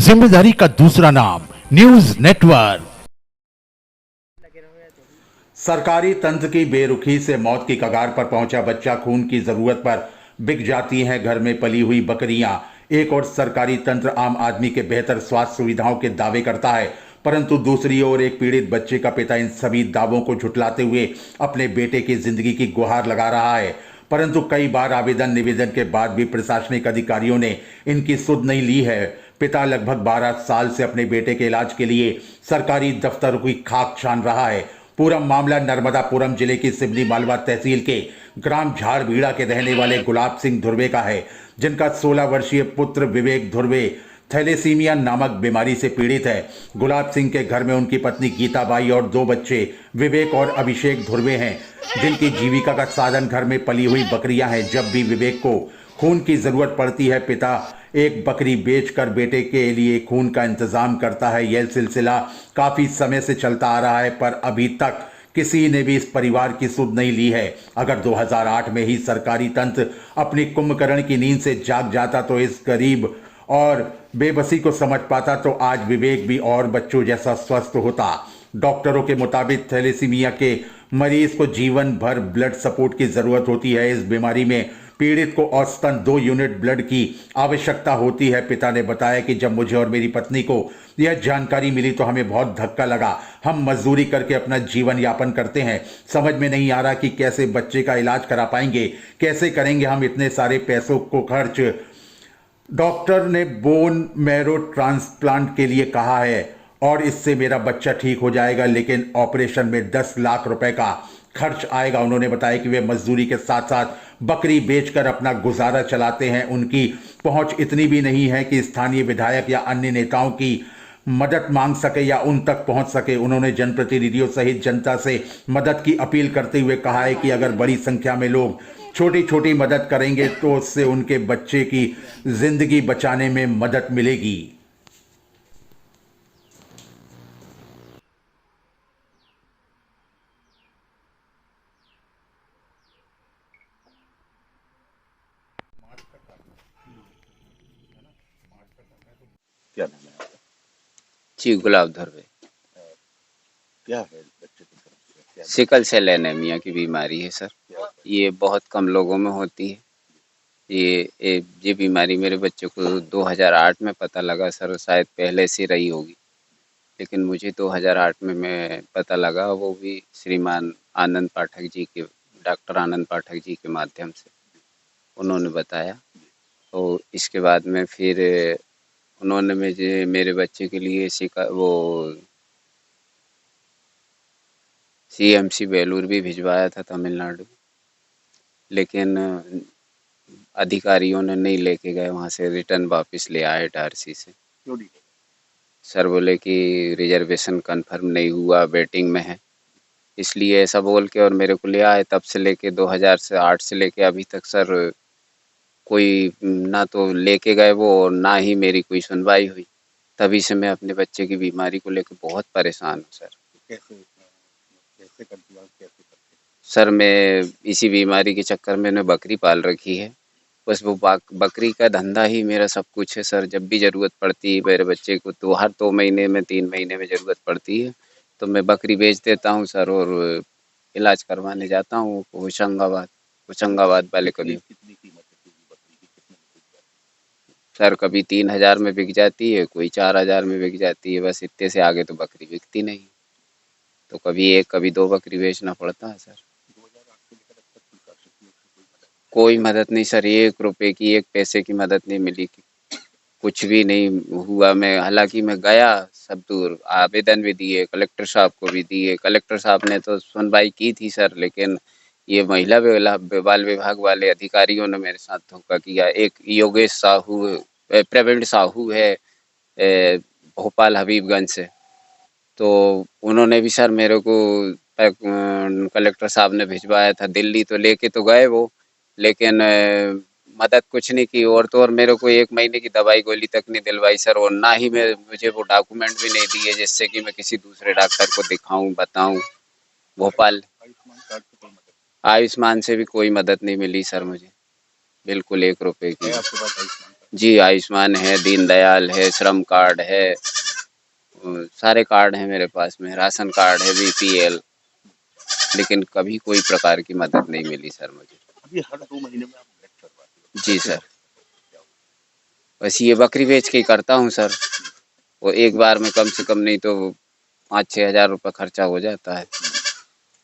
जिम्मेदारी का दूसरा नाम न्यूज नेटवर्क। सरकारी तंत्र की बेरुखी से मौत की कगार पर पहुंचा बच्चा, खून की जरूरत पर बिक जाती हैं घर में पली हुई बकरियां। एक और सरकारी तंत्र आम आदमी के बेहतर स्वास्थ्य सुविधाओं के दावे करता है, परंतु दूसरी ओर एक पीड़ित बच्चे का पिता इन सभी दावों को झुठलाते हुए अपने बेटे की जिंदगी की गुहार लगा रहा है। परंतु कई बार आवेदन निवेदन के बाद भी प्रशासनिक अधिकारियों ने इनकी सुध नहीं ली है। पिता लगभग 12 साल से अपने बेटे के इलाज के लिए सरकारी दफ्तरों की खाक छान रहा है। पूरा मामला नर्मदापुरम जिले की सिवनी मालवा तहसील के ग्राम झाड़बीड़ा के रहने वाले गुलाब सिंह धुर्वे का है, जिनका 16 वर्षीय पुत्र विवेक धुर्वे थैलेसीमिया नामक बीमारी से पीड़ित है। गुलाब सिंह के घर में उनकी पत्नी गीताबाई और 2 बच्चे विवेक और अभिषेक धुर्वे हैं, जिनकी जीविका का साधन घर में पली हुई बकरियां हैं। जब भी विवेक को खून की जरूरत पड़ती है, पिता एक बकरी बेचकर बेटे के लिए खून का इंतजाम करता है। यह सिलसिला काफी समय से चलता आ रहा है, पर अभी तक किसी ने भी इस परिवार की सुध नहीं ली है। अगर 2008 में ही सरकारी तंत्र अपनी कुंभकर्ण की नींद से जाग जाता तो इस गरीब और बेबसी को समझ पाता, तो आज विवेक भी और बच्चों जैसा स्वस्थ होता। डॉक्टरों के मुताबिक थैलेसीमिया के मरीज को जीवन भर ब्लड सपोर्ट की जरूरत होती है। इस बीमारी में पीड़ित को औसतन 2 यूनिट ब्लड की आवश्यकता होती है। पिता ने बताया कि जब मुझे और मेरी पत्नी को यह जानकारी मिली तो हमें बहुत धक्का लगा। हम मजदूरी करके अपना जीवन यापन करते हैं, समझ में नहीं आ रहा कि कैसे बच्चे का इलाज करा पाएंगे, कैसे करेंगे हम इतने सारे पैसों को खर्च। डॉक्टर ने बोन मैरो ट्रांसप्लांट के लिए कहा है और इससे मेरा बच्चा ठीक हो जाएगा, लेकिन ऑपरेशन में 10 लाख रुपए का खर्च आएगा। उन्होंने बताया कि वे मजदूरी के साथ साथ बकरी बेचकर अपना गुजारा चलाते हैं। उनकी पहुंच इतनी भी नहीं है कि स्थानीय विधायक या अन्य नेताओं की मदद मांग सके या उन तक पहुंच सके। उन्होंने जनप्रतिनिधियों सहित जनता से मदद की अपील करते हुए कहा है कि अगर बड़ी संख्या में लोग छोटी छोटी मदद करेंगे तो उससे उनके बच्चे की जिंदगी बचाने में मदद मिलेगी। क्या नाम है आपका? जी, गुलाब धरवे। क्या है बच्चे की समस्या? क्या सिकल सेल एनीमिया की बीमारी है सर। क्या होता है? ये बहुत कम लोगों में होती है। ये बीमारी मेरे बच्चे को 2008 में पता लगा सर, शायद पहले से रही होगी, लेकिन मुझे 2008 में मैं पता लगा, वो भी श्रीमान आनंद पाठक जी के, डॉक्टर आनंद पाठक जी के माध्यम से उन्होंने बताया। तो इसके बाद में फिर उन्होंने मुझे मेरे बच्चे के लिए वो CMC बेलूर भी भिजवाया था तमिलनाडु, लेकिन अधिकारियों ने नहीं लेके गए, वहाँ से रिटर्न वापस ले आए इटारसी से। क्यों नहीं? सर बोले कि रिजर्वेशन कंफर्म नहीं हुआ, वेटिंग में है, इसलिए ऐसा बोल के और मेरे को ले आए। तब से लेके 2008 से लेके अभी तक सर कोई ना तो लेके गए वो, और ना ही मेरी कोई सुनवाई हुई। तभी से मैं अपने बच्चे की बीमारी को लेकर बहुत परेशान हूँ सर। कैसे कैसे करती हो? कैसे करते सर मैं इसी बीमारी के चक्कर में मैं बकरी पाल रखी है, बस वो बकरी का धंधा ही मेरा सब कुछ है सर। जब भी ज़रूरत पड़ती है मेरे बच्चे को, तो हर 2 महीने में 3 महीने में ज़रूरत पड़ती है, तो मैं बकरी बेच देता हूँ सर और इलाज करवाने जाता हूँ होशंगाबाद वाले कभी। कितनी कीमत है पूरी बकरी की? कितने में बिक जाती सर कभी 3000 में बिक जाती है, कोई 4000 में बिक जाती है, बस इतने से आगे तो बकरी बिकती नहीं। तो कभी 1 कभी 2 बकरी बेचना पड़ता है सर। है? 2008 से लेकर अब तक प्रशासनिक से कोई मदद कोई मदद नहीं सर, 1 रुपए की 1 पैसे की मदद नहीं मिली, कुछ भी नहीं हुआ। मैं हालांकि मैं गया सब दूर, आवेदन भी दिए, कलेक्टर साहब को भी दिए। कलेक्टर साहब ने तो सुनवाई की थी सर, लेकिन ये महिला बाल विभाग वाले अधिकारियों ने मेरे साथ धोखा किया। एक योगेश साहू, प्रवीण साहू है, भोपाल हबीबगंज से, तो उन्होंने भी सर मेरे को कलेक्टर साहब ने भिजवाया था दिल्ली, तो लेके तो गए वो, लेकिन मदद कुछ नहीं की। और तो और मेरे को 1 महीने की दवाई गोली तक नहीं दिलवाई सर, और ना ही मुझे वो डॉक्यूमेंट भी नहीं दिए जिससे कि मैं किसी दूसरे डॉक्टर को दिखाऊं, बताऊं। भोपाल आयुष्मान कार्ड से कोई मदद आयुष्मान से भी कोई मदद नहीं मिली सर मुझे, बिल्कुल 1 रुपए की। है आपके पास आयुष्मान कार्ड? जी, आयुष्मान है, दीनदयाल है, श्रम कार्ड है, सारे कार्ड हैं मेरे पास में, राशन कार्ड है, बीपीएल, लेकिन कभी कोई प्रकार की मदद नहीं मिली सर मुझे। अभी हर 2 महीने में आप ब्लड करवाते हो। जी सर, बस ये बकरी बेच के ही करता हूँ सर। वो एक बार में कम से कम नहीं तो 5-6 हज़ार रुपये खर्चा हो जाता है।